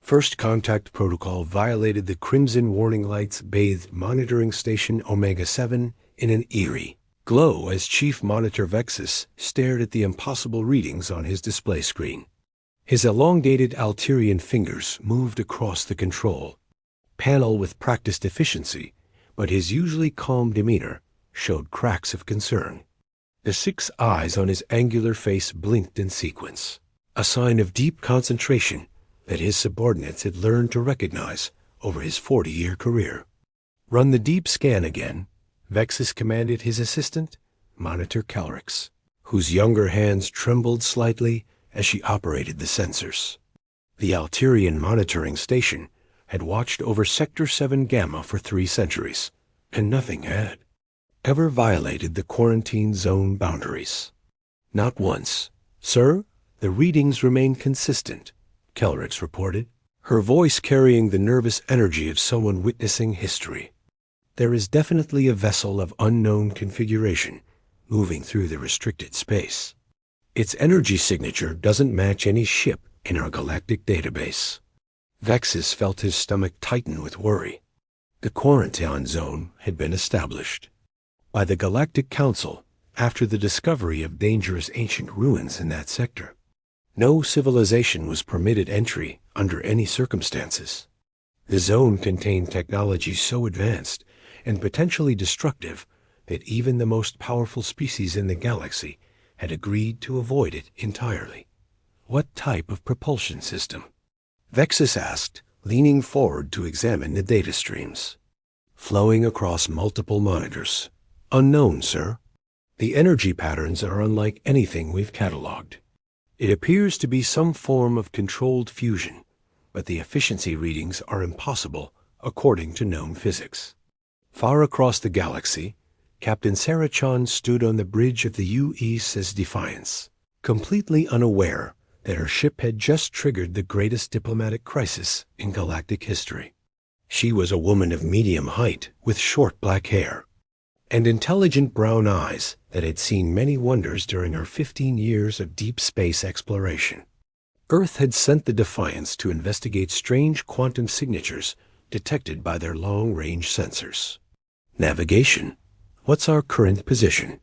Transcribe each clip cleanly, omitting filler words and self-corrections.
First contact protocol violated the crimson warning lights bathed monitoring station Omega-7 in an eerie glow as Chief Monitor Vexus stared at the impossible readings on his display screen. His elongated Alterian fingers moved across the control panel with practiced efficiency, but his usually calm demeanor showed cracks of concern. The 6 eyes on his angular face blinked in sequence, a sign of deep concentration that his subordinates had learned to recognize over his 40-year career. Run the deep scan again, Vexus commanded his assistant, Monitor Calrix, whose younger hands trembled slightly as she operated the sensors. The Alterian monitoring station had watched over Sector 7 Gamma for 3 centuries, and nothing had ever violated the quarantine zone boundaries. Not once. Sir, the readings remain consistent, Calrix reported, her voice carrying the nervous energy of someone witnessing history. There is definitely a vessel of unknown configuration moving through the restricted space. Its energy signature doesn't match any ship in our galactic database. Vexus felt his stomach tighten with worry. The quarantine zone had been established by the Galactic Council after the discovery of dangerous ancient ruins in that sector. No civilization was permitted entry under any circumstances. The zone contained technology so advanced and potentially destructive that even the most powerful species in the galaxy had agreed to avoid it entirely. What type of propulsion system? Vexus asked, leaning forward to examine the data streams flowing across multiple monitors. Unknown, sir. The energy patterns are unlike anything we've cataloged. It appears to be some form of controlled fusion, but the efficiency readings are impossible according to known physics. Far across the galaxy, Captain Sarah Chan stood on the bridge of the USS Defiance, completely unaware that her ship had just triggered the greatest diplomatic crisis in galactic history. She was a woman of medium height with short black hair and intelligent brown eyes that had seen many wonders during her 15 years of deep space exploration. Earth had sent the Defiance to investigate strange quantum signatures detected by their long-range sensors. Navigation. What's our current position?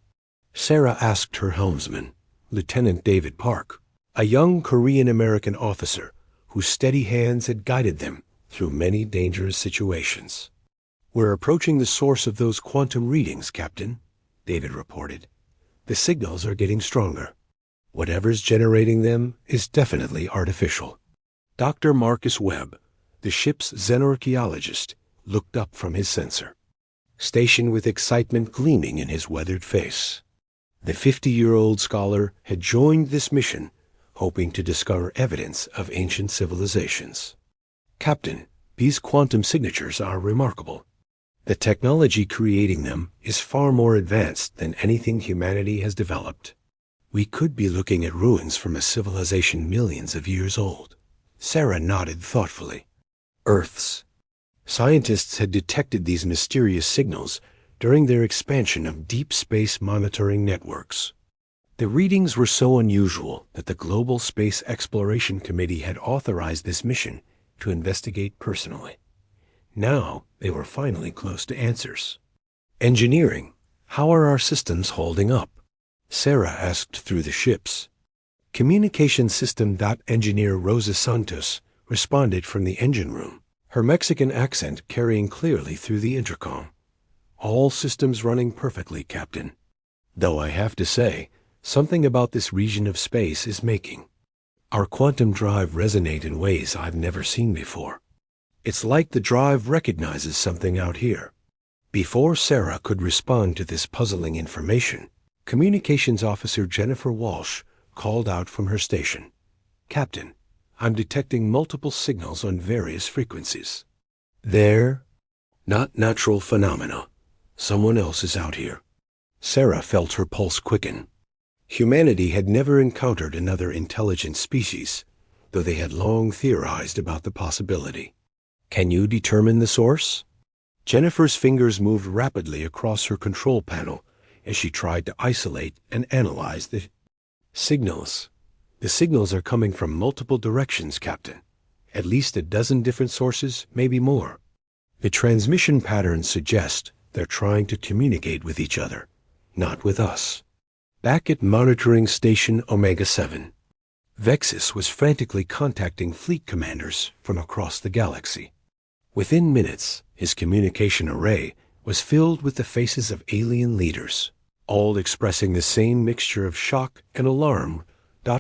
Sarah asked her helmsman, Lieutenant David Park, a young Korean-American officer whose steady hands had guided them through many dangerous situations. We're approaching the source of those quantum readings, Captain, David reported. The signals are getting stronger. Whatever's generating them is definitely artificial. Dr. Marcus Webb, the ship's xenorchaeologist, looked up from his sensor, stationed with excitement gleaming in his weathered face. The 50-year-old scholar had joined this mission, hoping to discover evidence of ancient civilizations. Captain, these quantum signatures are remarkable. The technology creating them is far more advanced than anything humanity has developed. We could be looking at ruins from a civilization millions of years old. Sarah nodded thoughtfully. Earth's. Scientists had detected these mysterious signals during their expansion of deep space monitoring networks. The readings were so unusual that the Global Space Exploration Committee had authorized this mission to investigate personally. Now they were finally close to answers. Engineering. How are our systems holding up? Sarah asked through the ships. Communication System Engineer Rosa Santos responded from the engine room, her Mexican accent carrying clearly through the intercom. All systems running perfectly, Captain. Though I have to say, something about this region of space is making our quantum drive resonate in ways I've never seen before. It's like the drive recognizes something out here. Before Sarah could respond to this puzzling information, Communications Officer Jennifer Walsh called out from her station. Captain, I'm detecting multiple signals on various frequencies. They're not natural phenomena. Someone else is out here. Sarah felt her pulse quicken. Humanity had never encountered another intelligent species, though they had long theorized about the possibility. Can you determine the source? Jennifer's fingers moved rapidly across her control panel as she tried to isolate and analyze the signals. The signals are coming from multiple directions, Captain. At least a dozen different sources, maybe more. The transmission patterns suggest they're trying to communicate with each other, not with us. Back at monitoring station Omega-7, Vexus was frantically contacting fleet commanders from across the galaxy. Within minutes, his communication array was filled with the faces of alien leaders, all expressing the same mixture of shock and alarm.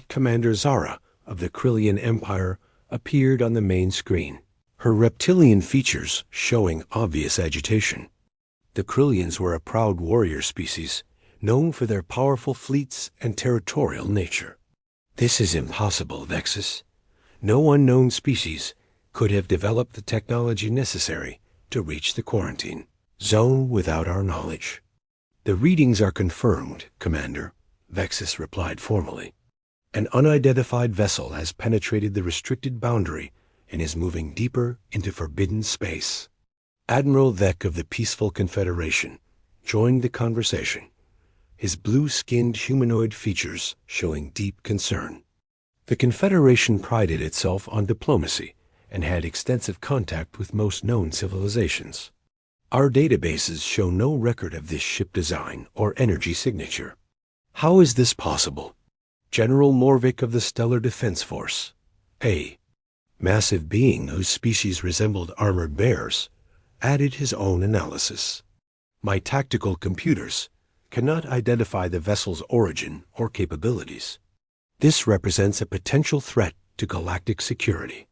Commander Zara of the Krillian Empire appeared on the main screen, her reptilian features showing obvious agitation. The Krillians were a proud warrior species, known for their powerful fleets and territorial nature. This is impossible, Vexus. No unknown species could have developed the technology necessary to reach the quarantine zone without our knowledge. The readings are confirmed, Commander, Vexus replied formally. An unidentified vessel has penetrated the restricted boundary and is moving deeper into forbidden space. Admiral Vec of the Peaceful Confederation joined the conversation, his blue-skinned humanoid features showing deep concern. The Confederation prided itself on diplomacy and had extensive contact with most known civilizations. Our databases show no record of this ship design or energy signature. How is this possible? General Morvik of the Stellar Defense Force, a massive being whose species resembled armored bears, added his own analysis. My tactical computers cannot identify the vessel's origin or capabilities. This represents a potential threat to galactic security.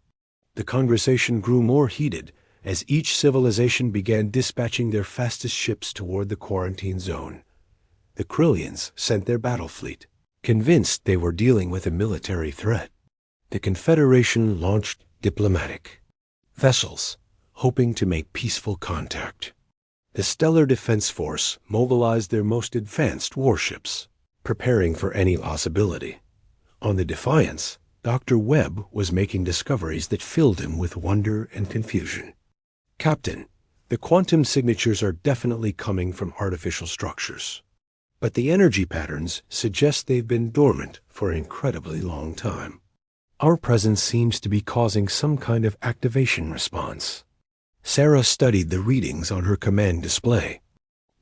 The conversation grew more heated as each civilization began dispatching their fastest ships toward the quarantine zone. The Krillians sent their battle fleet, convinced they were dealing with a military threat. The Confederation launched diplomatic vessels, hoping to make peaceful contact. The Stellar Defense Force mobilized their most advanced warships, preparing for any possibility. On the Defiance, Dr. Webb was making discoveries that filled him with wonder and confusion. Captain, the quantum signatures are definitely coming from artificial structures, but the energy patterns suggest they've been dormant for an incredibly long time. Our presence seems to be causing some kind of activation response. Sarah studied the readings on her command display.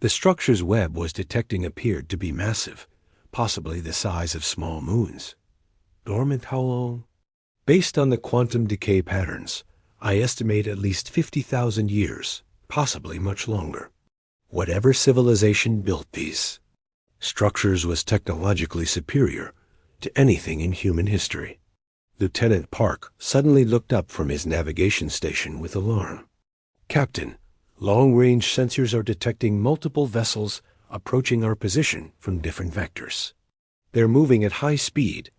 The structures Webb was detecting appeared to be massive, possibly the size of small moons. Dormant how long? Based on the quantum decay patterns, I estimate at least 50,000 years, possibly much longer. Whatever civilization built these structures was technologically superior to anything in human history. Lieutenant Park suddenly looked up from his navigation station with alarm. Captain, long-range sensors are detecting multiple vessels approaching our position from different vectors. They're moving at high speed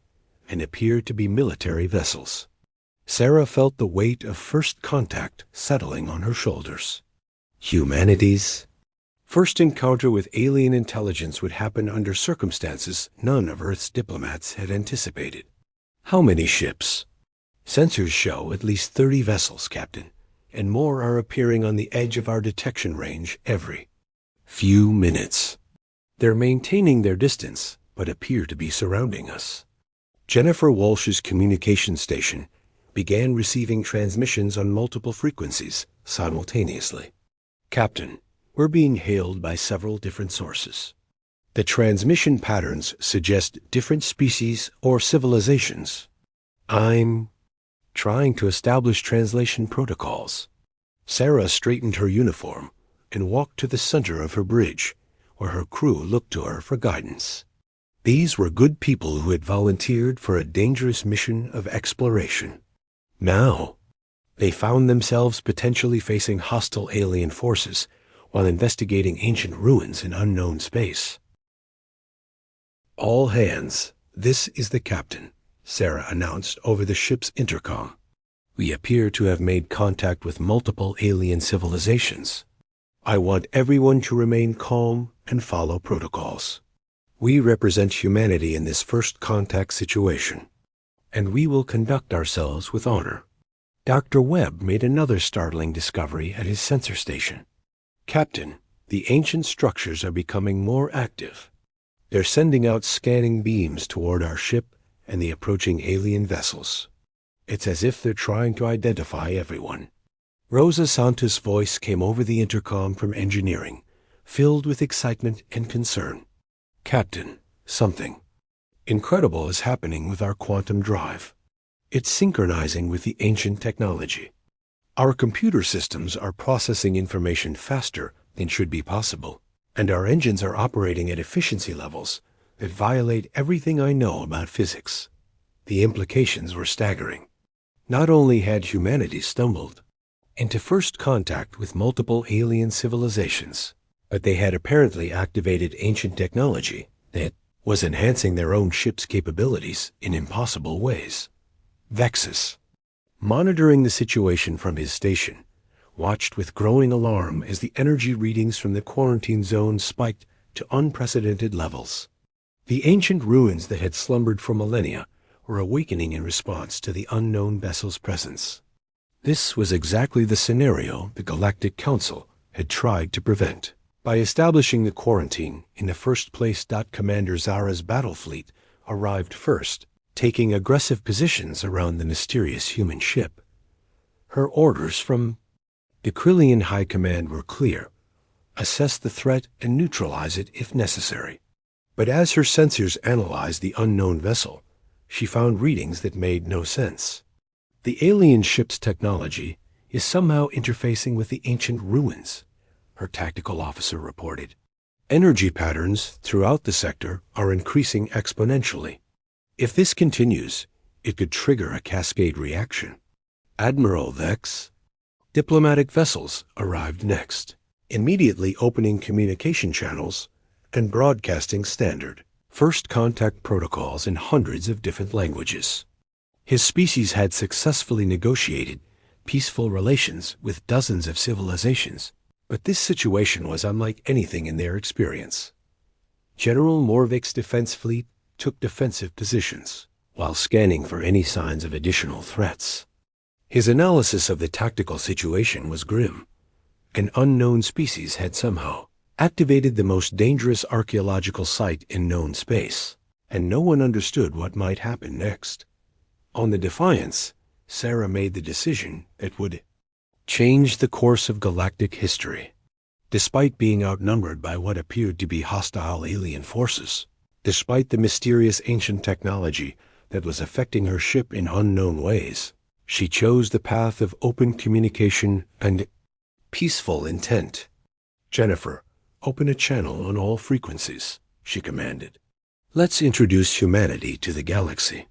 and appear to be military vessels. Sarah felt the weight of first contact settling on her shoulders. Humanity's first encounter with alien intelligence would happen under circumstances none of Earth's diplomats had anticipated. How many ships? Sensors show at least 30 vessels, Captain, and more are appearing on the edge of our detection range every few minutes. They're maintaining their distance, but appear to be surrounding us. Jennifer Walsh's communication station began receiving transmissions on multiple frequencies simultaneously. Captain, we're being hailed by several different sources. The transmission patterns suggest different species or civilizations. I'm trying to establish translation protocols. Sarah straightened her uniform and walked to the center of her bridge, where her crew looked to her for guidance. These were good people who had volunteered for a dangerous mission of exploration. Now, they found themselves potentially facing hostile alien forces while investigating ancient ruins in unknown space. All hands, this is the captain, Sarah announced over the ship's intercom. We appear to have made contact with multiple alien civilizations. I want everyone to remain calm and follow protocols. We represent humanity in this first contact situation, and we will conduct ourselves with honor. Dr. Webb made another startling discovery at his sensor station. Captain, the ancient structures are becoming more active. They're sending out scanning beams toward our ship and the approaching alien vessels. It's as if they're trying to identify everyone. Rosa Santos' voice came over the intercom from engineering, filled with excitement and concern. Captain, something incredible is happening with our quantum drive. It's synchronizing with the ancient technology. Our computer systems are processing information faster than should be possible, and our engines are operating at efficiency levels that violate everything I know about physics. The implications were staggering. Not only had humanity stumbled into first contact with multiple alien civilizations, but they had apparently activated ancient technology that was enhancing their own ship's capabilities in impossible ways. Vexus, monitoring the situation from his station, watched with growing alarm as the energy readings from the quarantine zone spiked to unprecedented levels. The ancient ruins that had slumbered for millennia were awakening in response to the unknown vessel's presence. This was exactly the scenario the Galactic Council had tried to prevent. By establishing the quarantine in the first place, Commander Zara's battle fleet arrived first, taking aggressive positions around the mysterious human ship. Her orders from the Krillian High Command were clear: assess the threat and neutralize it if necessary. But as her sensors analyzed the unknown vessel, she found readings that made no sense. The alien ship's technology is somehow interfacing with the ancient ruins, her tactical officer reported. Energy patterns throughout the sector are increasing exponentially. If this continues, it could trigger a cascade reaction. Admiral Vex. Diplomatic vessels arrived next, immediately opening communication channels and broadcasting standard first contact protocols in hundreds of different languages. His species had successfully negotiated peaceful relations with dozens of civilizations, but this situation was unlike anything in their experience. General Morvik's defense fleet took defensive positions while scanning for any signs of additional threats. His analysis of the tactical situation was grim. An unknown species had somehow activated the most dangerous archaeological site in known space, and no one understood what might happen next. On the Defiance, Sarah made the decision that would change the course of galactic history. Despite being outnumbered by what appeared to be hostile alien forces, despite the mysterious ancient technology that was affecting her ship in unknown ways, she chose the path of open communication and peaceful intent. Jennifer, open a channel on all frequencies, she commanded. Let's introduce humanity to the galaxy.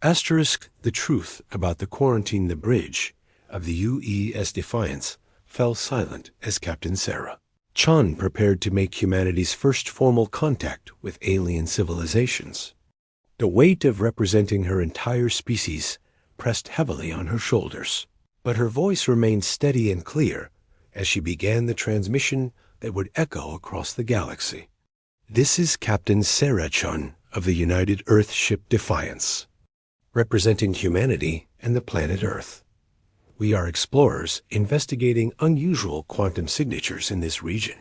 The truth about the quarantine. The bridge of the UES Defiance fell silent as Captain Sarah Chun prepared to make humanity's first formal contact with alien civilizations. The weight of representing her entire species pressed heavily on her shoulders, but her voice remained steady and clear as she began the transmission that would echo across the galaxy. This is Captain Sarah Chun of the United Earth ship Defiance, representing humanity and the planet Earth. We are explorers investigating unusual quantum signatures in this region.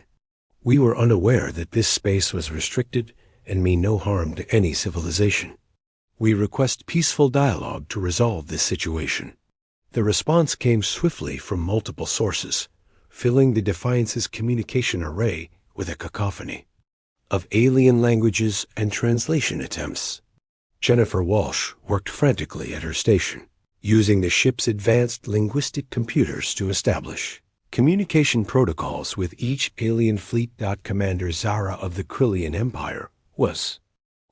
We were unaware that this space was restricted and mean no harm to any civilization. We request peaceful dialogue to resolve this situation. The response came swiftly from multiple sources, filling the Defiance's communication array with a cacophony of alien languages and translation attempts. Jennifer Walsh worked frantically at her station, using the ship's advanced linguistic computers to establish communication protocols with each alien fleet. Commander Zara of the Krillian Empire was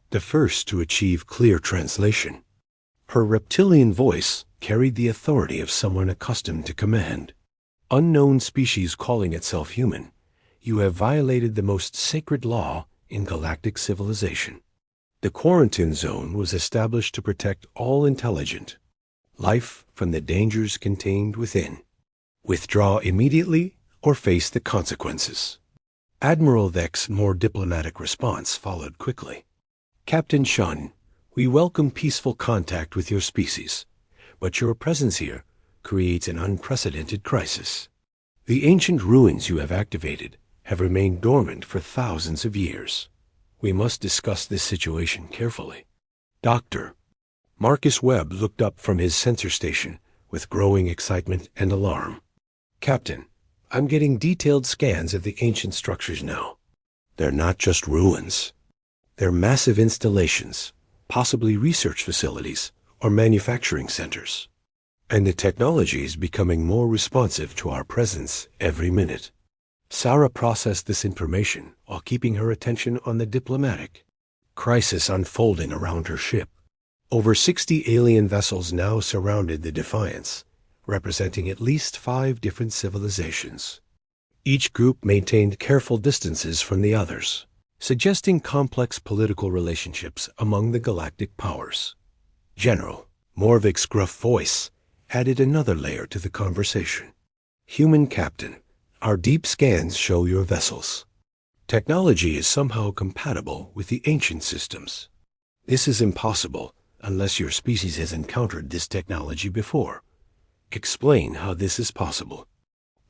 the first to achieve clear translation. Her reptilian voice carried the authority of someone accustomed to command. Unknown species calling itself human, you have violated the most sacred law in galactic civilization. The quarantine zone was established to protect all intelligent life from the dangers contained within. Withdraw immediately or face the consequences. Admiral Vex's more diplomatic response followed quickly. Captain Chun, we welcome peaceful contact with your species, but your presence here creates an unprecedented crisis. The ancient ruins you have activated have remained dormant for thousands of years. We must discuss this situation carefully. Doctor, Marcus Webb looked up from his sensor station with growing excitement and alarm. "Captain, I'm getting detailed scans of the ancient structures now. They're not just ruins. They're massive installations, possibly research facilities or manufacturing centers. And the technology is becoming more responsive to our presence every minute." Sarah processed this information while keeping her attention on the diplomatic crisis unfolding around her ship. Over 60 alien vessels now surrounded the Defiance, representing at least 5 different civilizations. Each group maintained careful distances from the others, suggesting complex political relationships among the galactic powers. General Morvik's gruff voice added another layer to the conversation. "Human Captain, our deep scans show your vessels. Technology is somehow compatible with the ancient systems. This is impossible unless your species has encountered this technology before. Explain how this is possible."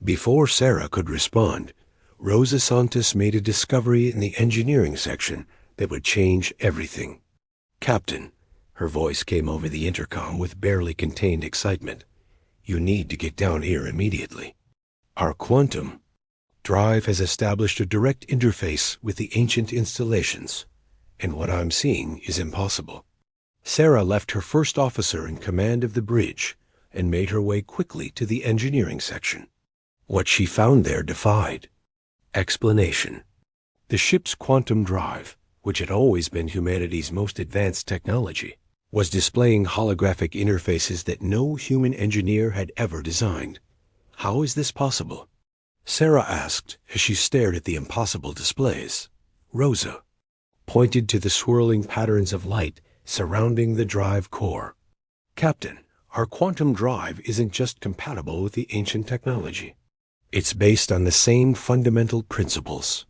Before Sarah could respond, Rosa Santos made a discovery in the engineering section that would change everything. "Captain," her voice came over the intercom with barely contained excitement, "you need to get down here immediately. Our quantum drive has established a direct interface with the ancient installations, and what I'm seeing is impossible." Sarah left her first officer in command of the bridge and made her way quickly to the engineering section. What she found there defied explanation. The ship's quantum drive, which had always been humanity's most advanced technology, was displaying holographic interfaces that no human engineer had ever designed. "How is this possible?" Sarah asked as she stared at the impossible displays. Rosa pointed to the swirling patterns of light surrounding the drive core. "Captain, our quantum drive isn't just compatible with the ancient technology. It's based on the same fundamental principles.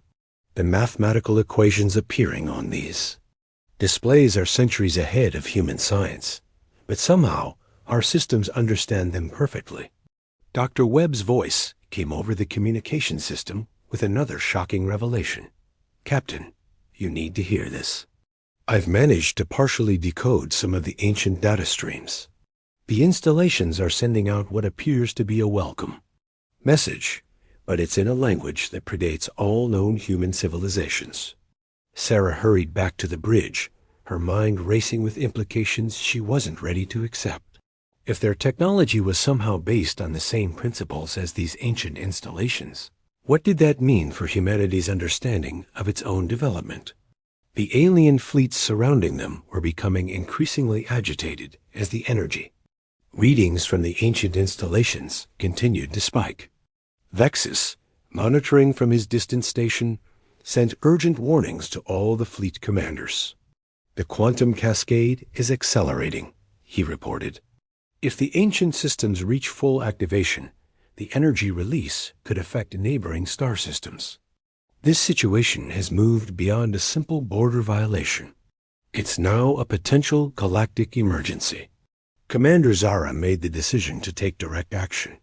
The mathematical equations appearing on these displays are centuries ahead of human science, but somehow our systems understand them perfectly." Dr. Webb's voice came over the communication system with another shocking revelation. "Captain, you need to hear this. I've managed to partially decode some of the ancient data streams. The installations are sending out what appears to be a welcome message, but it's in a language that predates all known human civilizations." Sarah hurried back to the bridge, her mind racing with implications she wasn't ready to accept. If their technology was somehow based on the same principles as these ancient installations, what did that mean for humanity's understanding of its own development? The alien fleets surrounding them were becoming increasingly agitated as the energy readings from the ancient installations continued to spike. Vexus, monitoring from his distant station, sent urgent warnings to all the fleet commanders. "The quantum cascade is accelerating," he reported. "If the ancient systems reach full activation, the energy release could affect neighboring star systems. This situation has moved beyond a simple border violation. It's now a potential galactic emergency." Commander Zara made the decision to take direct action.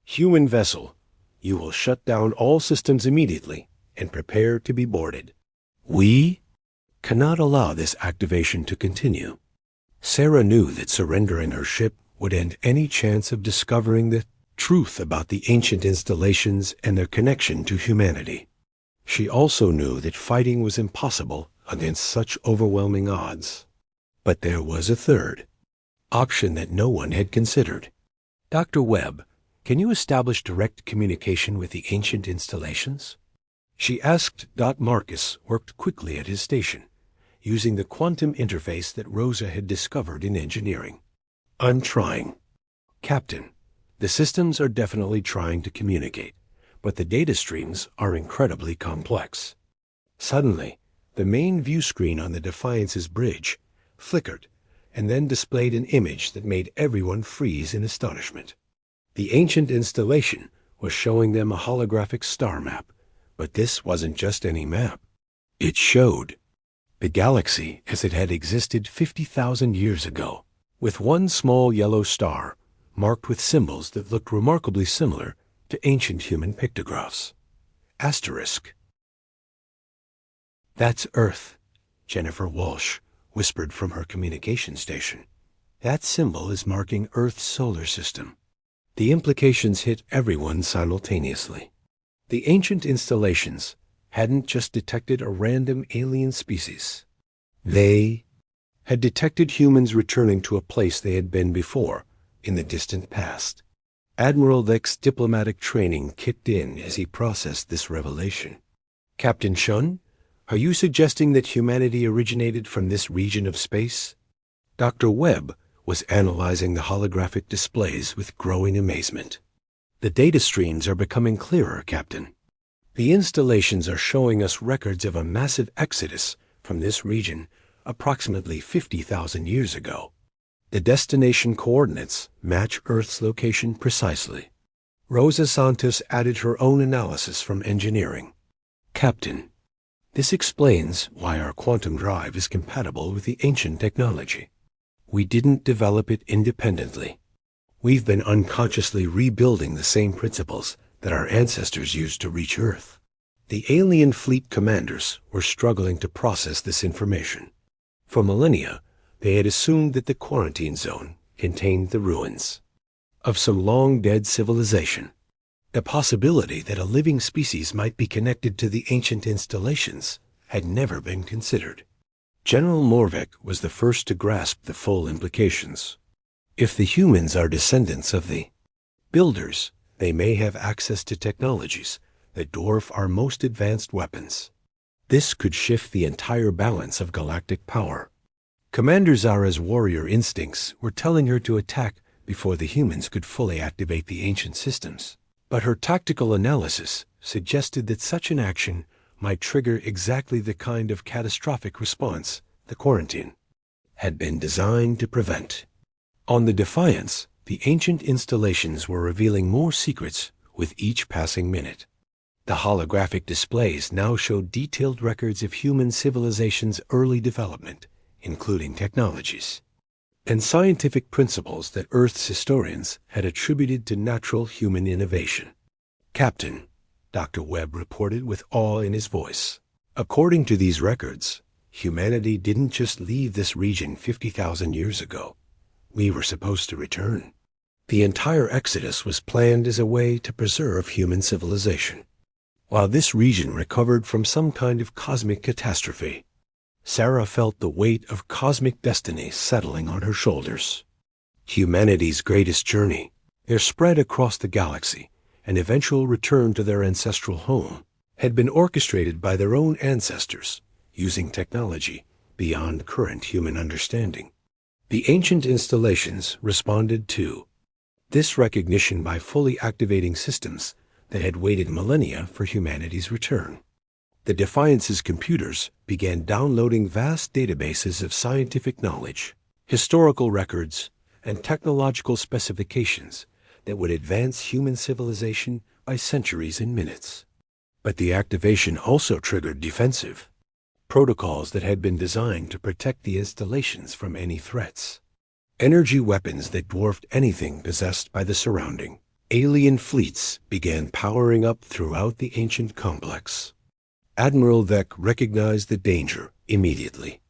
"Human vessel, you will shut down all systems immediately and prepare to be boarded. We cannot allow this activation to continue." Sarah knew that surrendering her ship would end any chance of discovering the truth about the ancient installations and their connection to humanity. She also knew that fighting was impossible against such overwhelming odds. But there was a third option that no one had considered. "Dr. Webb, can you establish direct communication with the ancient installations?" She asked. Marcus worked quickly at his station, using the quantum interface that Rosa had discovered in engineering. "I'm trying." "Captain, the systems are definitely trying to communicate, but the data streams are incredibly complex." Suddenly, the main view screen on the Defiance's bridge flickered and then displayed an image that made everyone freeze in astonishment. The ancient installation was showing them a holographic star map, but this wasn't just any map. It showed the galaxy as it had existed 50,000 years ago, with one small yellow star marked with symbols that looked remarkably similar to ancient human pictographs. Asterisk. "That's Earth," Jennifer Walsh whispered from her communication station. That symbol is marking Earth's solar system. The implications hit everyone simultaneously. The ancient installations hadn't just detected a random alien species. They had detected humans returning to a place they had been before in the distant past. Admiral Vek's diplomatic training kicked in as he processed this revelation. Captain Shun, are you suggesting that humanity originated from this region of space? Dr. Webb was analyzing the holographic displays with growing amazement. The data streams are becoming clearer, Captain. The installations are showing us records of a massive exodus from this region approximately 50,000 years ago. The destination coordinates match Earth's location precisely. Rosa Santos added her own analysis from engineering. Captain, this explains why our quantum drive is compatible with the ancient technology. We didn't develop it independently. We've been unconsciously rebuilding the same principles that our ancestors used to reach Earth. The alien fleet commanders were struggling to process this information. For millennia, they had assumed that the quarantine zone contained the ruins of some long-dead civilization. The possibility that a living species might be connected to the ancient installations had never been considered. General Morvek was the first to grasp the full implications. If the humans are descendants of the builders, they may have access to technologies that dwarf our most advanced weapons. This could shift the entire balance of galactic power. Commander Zara's warrior instincts were telling her to attack before the humans could fully activate the ancient systems. But her tactical analysis suggested that such an action might trigger exactly the kind of catastrophic response the quarantine had been designed to prevent. On the Defiance, the ancient installations were revealing more secrets with each passing minute. The holographic displays now showed detailed records of human civilization's early development, including technologies and scientific principles that Earth's historians had attributed to natural human innovation. Captain, Dr. Webb reported with awe in his voice, according to these records, humanity didn't just leave this region 50,000 years ago. We were supposed to return. The entire exodus was planned as a way to preserve human civilization. While this region recovered from some kind of cosmic catastrophe, Sarah felt the weight of cosmic destiny settling on her shoulders. Humanity's greatest journey, their spread across the galaxy, and eventual return to their ancestral home, had been orchestrated by their own ancestors, using technology beyond current human understanding. The ancient installations responded to this recognition by fully activating systems that had waited millennia for humanity's return. The Defiance's computers began downloading vast databases of scientific knowledge, historical records, and technological specifications that would advance human civilization by centuries in minutes. But the activation also triggered defensive protocols that had been designed to protect the installations from any threats. Energy weapons that dwarfed anything possessed by the surrounding alien fleets began powering up throughout the ancient complex. Admiral Vek recognized the danger immediately.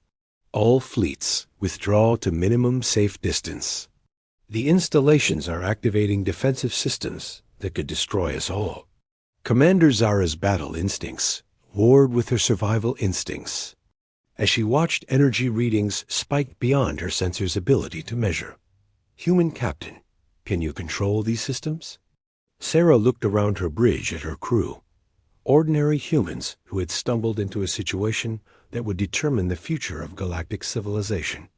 All fleets withdraw to minimum safe distance. The installations are activating defensive systems that could destroy us all. Commander Zara's battle instincts warred with her survival instincts as she watched energy readings spike beyond her sensor's ability to measure. Human Captain, can you control these systems? Sarah looked around her bridge at her crew. Ordinary humans who had stumbled into a situation that would determine the future of galactic civilization.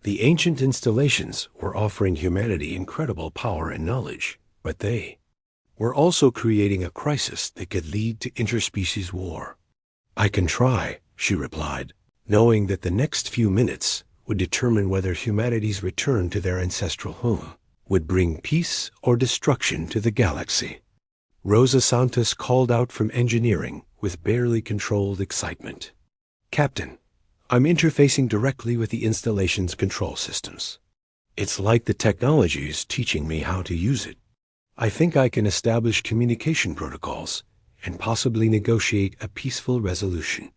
The ancient installations were offering humanity incredible power and knowledge, but they were also creating a crisis that could lead to interspecies war. I can try, she replied, knowing that the next few minutes would determine whether humanity's return to their ancestral home would bring peace or destruction to the galaxy. Rosa Santos called out from engineering with barely controlled excitement. Captain, I'm interfacing directly with the installation's control systems. It's like the technology is teaching me how to use it. I think I can establish communication protocols and possibly negotiate a peaceful resolution.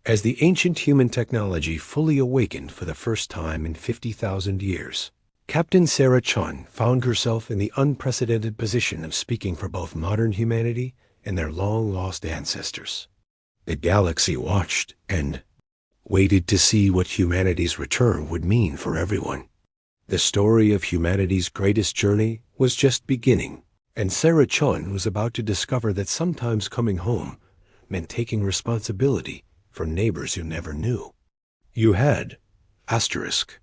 As the ancient human technology fully awakened for the first time in 50,000 years, Captain Sarah Chun found herself in the unprecedented position of speaking for both modern humanity and their long-lost ancestors. The galaxy watched and waited to see what humanity's return would mean for everyone. The story of humanity's greatest journey was just beginning, and Sarah Chun was about to discover that sometimes coming home meant taking responsibility for neighbors you never knew. You had, asterisk,